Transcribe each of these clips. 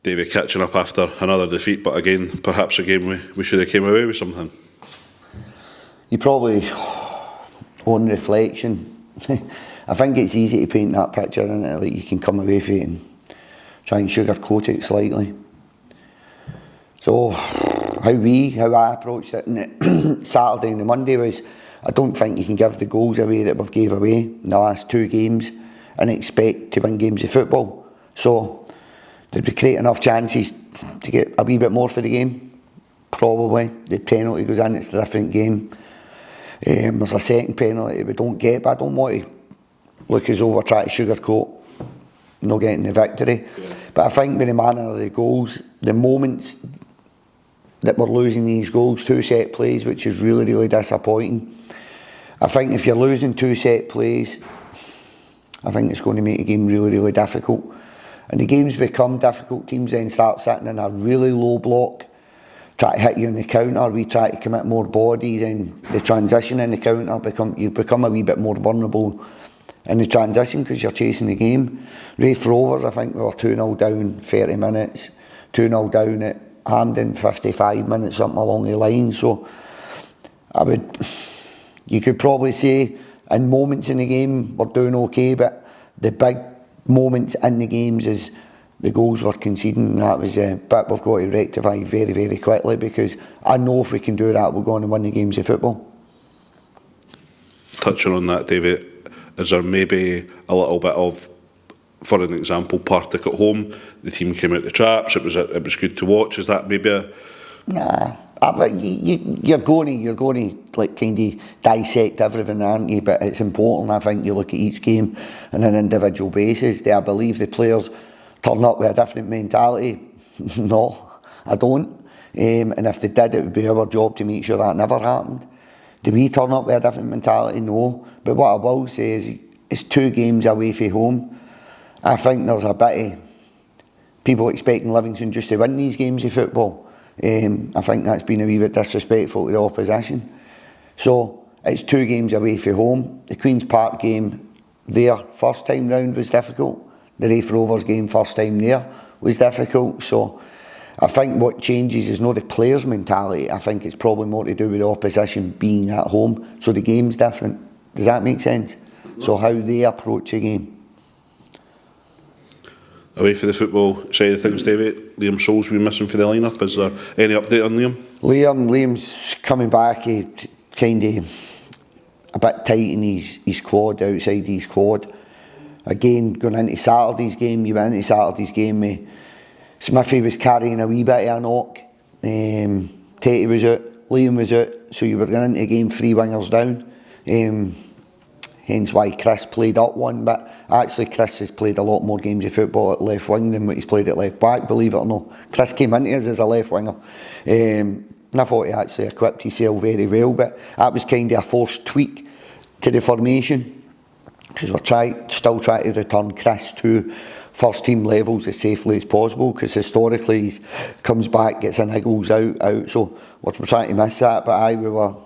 Davey catching up after another defeat, but again, perhaps a game we should have came away with something. You probably, on reflection, I think it's easy to paint that picture, isn't it? Like you can come away from it and try and sugarcoat it slightly. So, how I approached it on Saturday and the Monday was, I don't think you can give the goals away that we've gave away in the last 2 games and expect to win games of football. So, did we create enough chances to get a wee bit more for the game? Probably. The penalty goes in, it's a different game. There's a second penalty we don't get, but I don't want to look as though we're trying to sugarcoat not getting the victory. Yeah. But I think with the manner of the goals, the moments that we're losing these goals, 2 set plays, which is really, really disappointing. I think if you're losing 2 set plays, I think it's going to make the game really, really difficult. And the games become difficult, teams then start sitting in a really low block, try to hit you in the counter, we try to commit more bodies, and the transition in the counter, you become a wee bit more vulnerable in the transition because you're chasing the game. Raith Rovers, I think we were 2-0 down 30 minutes, 2-0 down at Hampden 55 minutes, something along the line. So you could probably say in moments in the game we're doing okay, but the big moments in the games is the goals we're conceding, and that was a bit we've got to rectify very, very quickly, because I know if we can do that, we're going to win the games of football. Touching on that, David, is there maybe a little bit of, for an example, Partick at home, the team came out the traps, it was good to watch, is that maybe a... Nah, you're going to like kind of dissect everything, aren't you? But it's important, I think, you look at each game on an individual basis. Do I believe the players turn up with a different mentality? No, I don't. And if they did, it would be our job to make sure that never happened. Do we turn up with a different mentality? No. But what I will say is, it's 2 games away from home. I think there's a bit of people expecting Livingston just to win these games of football. I think that's been a wee bit disrespectful to the opposition. So it's 2 games away from home. The Queen's Park game there, first time round, was difficult. The Raith Rovers game, first time there, was difficult. So I think what changes is not the players' mentality. I think it's probably more to do with the opposition being at home. So the game's different. Does that make sense? So how they approach a game. Away for the football side of things, David, Liam Souls been missing for the lineup. Is there any update on Liam? Liam's coming back, kind of a bit tight in his quad, outside his quad. Again, going into Saturday's game, you went into Saturday's game, Smithy was carrying a wee bit of a knock, Tetty was out, Liam was out, so you were going into the game 3 wingers down. Hence why Chris played up one, but actually Chris has played a lot more games of football at left wing than what he's played at left back, believe it or not. Chris came into us as a left winger, and I thought he actually equipped himself very well, but that was kind of a forced tweak to the formation, because we're still trying to return Chris to first team levels as safely as possible, because historically he comes back, gets in, goes out, so we're trying to miss that. But we were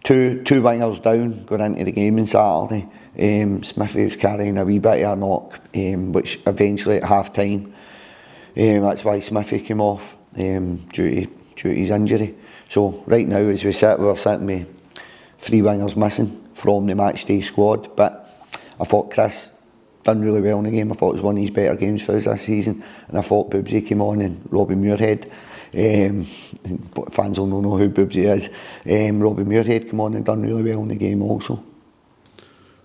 two wingers down going into the game on Saturday. Smithy was carrying a wee bit of a knock, which eventually at half time, that's why Smithy came off due to his injury. So right now as we sit, we're sitting with 3 wingers missing from the match day squad, but I thought Chris done really well in the game. I thought it was one of his better games for us this season, and I thought Boobsy came on, and Robbie Muirhead, fans will know who Boobsy is. Robbie Muirhead came on and done really well in the game also.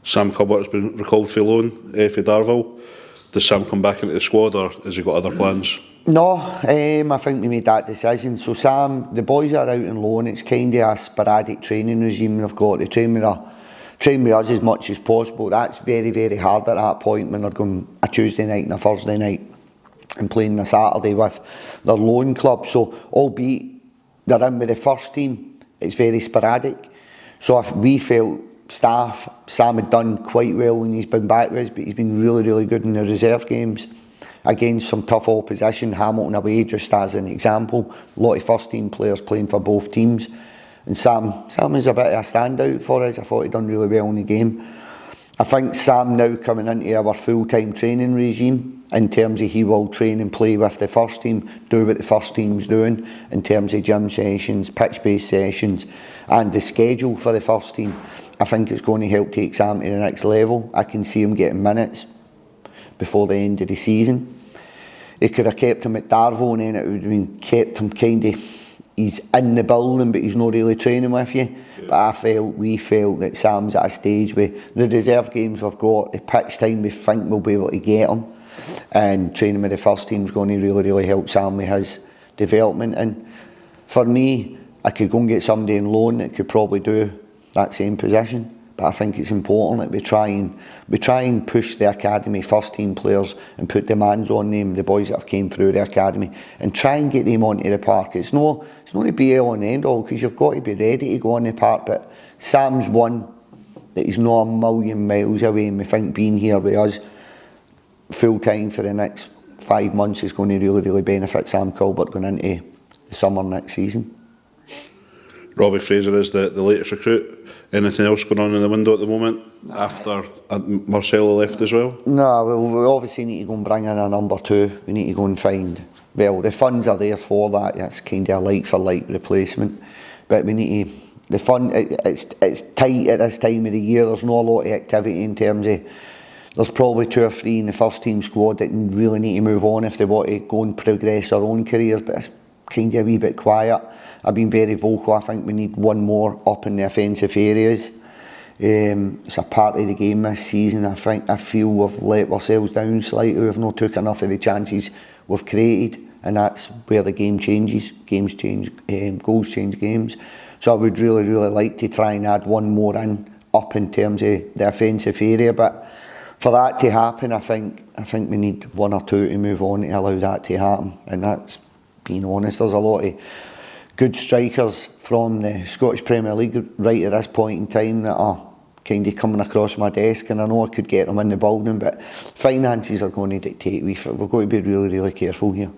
Sam Cubbert has been recalled for loan for Darvel. Does Sam come back into the squad, or has he got other plans? No, I think we made that decision. So Sam, the boys are out on loan. It's kind of a sporadic training regime they've got. They train with us as much as possible. That's very, very hard at that point when they're going a Tuesday night and a Thursday night and playing a Saturday with their loan club. So albeit they're in with the first team, it's very sporadic. So if we felt Sam had done quite well when he's been back with us, but he's been really, really good in the reserve games against some tough opposition. Hamilton away, just as an example. A lot of first team players playing for both teams. And Sam is a bit of a standout for us. I thought he'd done really well in the game. I think Sam now coming into our full-time training regime, in terms of he will train and play with the first team, do what the first team's doing in terms of gym sessions, pitch-based sessions, and the schedule for the first team. I think it's going to help take Sam to the next level. I can see him getting minutes before the end of the season. They could have kept him at Darvo, and then it would have been kept him kind of, he's in the building but he's not really training with you. But we felt that Sam's at a stage where the reserve games we've got, the pitch time we think we'll be able to get him, and training with the first team's going to really help Sam with his development. And for me, I could go and get somebody in loan that could probably do that same position. But I think it's important that we try and push the academy first team players and put demands on them, the boys that have came through the academy, and try and get them onto the park. It's not the be all and end all, because you've got to be ready to go on the park. But Sam's one that he's not a million miles away, and we think being here with us full time for the next 5 months is going to really benefit Sam Colbert going into the summer next season. Robbie Fraser is the latest recruit. Anything else going on in the window at the moment after Marcelo left as well? No, we obviously need to go and bring in a number 2. We need to go and find, well, the funds are there for that. It's kind of a like for like replacement, but we need to, the fund, it's tight at this time of the year. There's not a lot of activity in terms of, there's probably 2 or 3 in the first team squad that really need to move on if they want to go and progress their own careers, but it's kind of a wee bit quiet. I've been very vocal. I think we need one more up in the offensive areas. It's a part of the game this season. I feel we've let ourselves down slightly. We've not took enough of the chances we've created, and that's where the game changes. Games change, goals change games. So I would really like to try and add one more in up in terms of the offensive area. But for that to happen, I think we need 1 or 2 to move on to allow that to happen. And that's being honest. There's a lot of good strikers from the Scottish Premier League right at this point in time that are kind of coming across my desk, and I know I could get them in the building, but finances are going to dictate. We've got to be really careful here.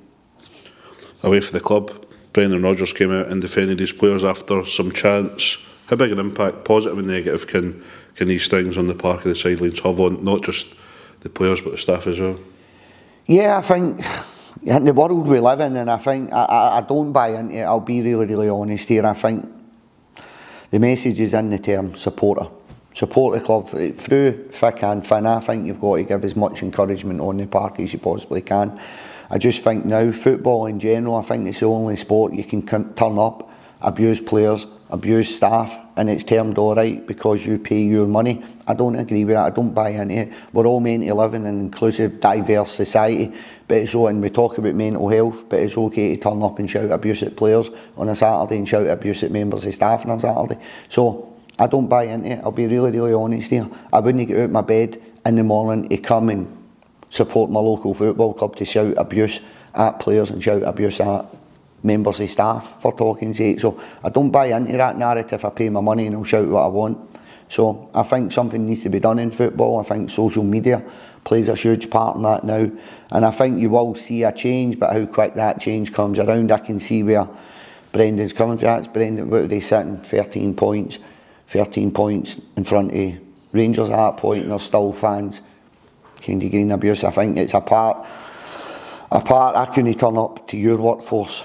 Away for the club, Brendan Rodgers came out and defended his players after some chants. How big an impact, positive and negative, can these things on the park of the sidelines have on not just the players but the staff as well? Yeah, I think in the world we live in, and I think I don't buy into it. I'll be really honest here. I think the message is in the term supporter. Support the club through thick and thin. I think you've got to give as much encouragement on the park as you possibly can. I just think now, football in general, I think it's the only sport you can turn up, abuse players, abuse staff, and it's termed alright because you pay your money. I don't agree with that. I don't buy into it. We're all meant to live in an inclusive, diverse society, but it's all, and we talk about mental health, but it's okay to turn up and shout abuse at players on a Saturday and shout abuse at members of staff on a Saturday. So I don't buy into it. I'll be really honest here. I wouldn't get out of my bed in the morning to come and support my local football club to shout abuse at players and shout abuse at members of staff, for talking sake. So I don't buy into that narrative. I pay my money and I'll shout what I want. So I think something needs to be done in football. I think social media plays a huge part in that now, and I think you will see a change, but how quick that change comes around, I can see where Brendan's coming from. That's Brendan, what are they sitting, 13 points in front of Rangers at that point, and there's still fans kind of getting abuse. I think it's a part I couldn't turn up to your workforce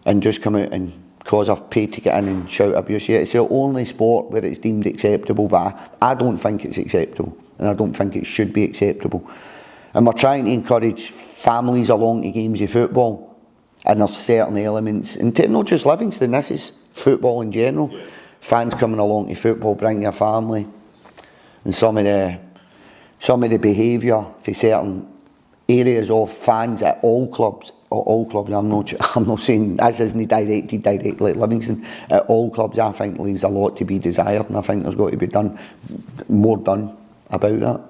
and just come out and, because I've paid to get in and shout abuse. Yeah, it's the only sport where it's deemed acceptable, but I don't think it's acceptable, and I don't think it should be acceptable. And we're trying to encourage families along to games of football, and there's certain elements, and not just Livingston, this is football in general. Fans coming along to football, bring your family, and some of the behaviour for certain areas of fans at all clubs. I'm not saying this isn't directly at Livingston. At all clubs, I think leaves a lot to be desired, and I think there's got to be more done about that.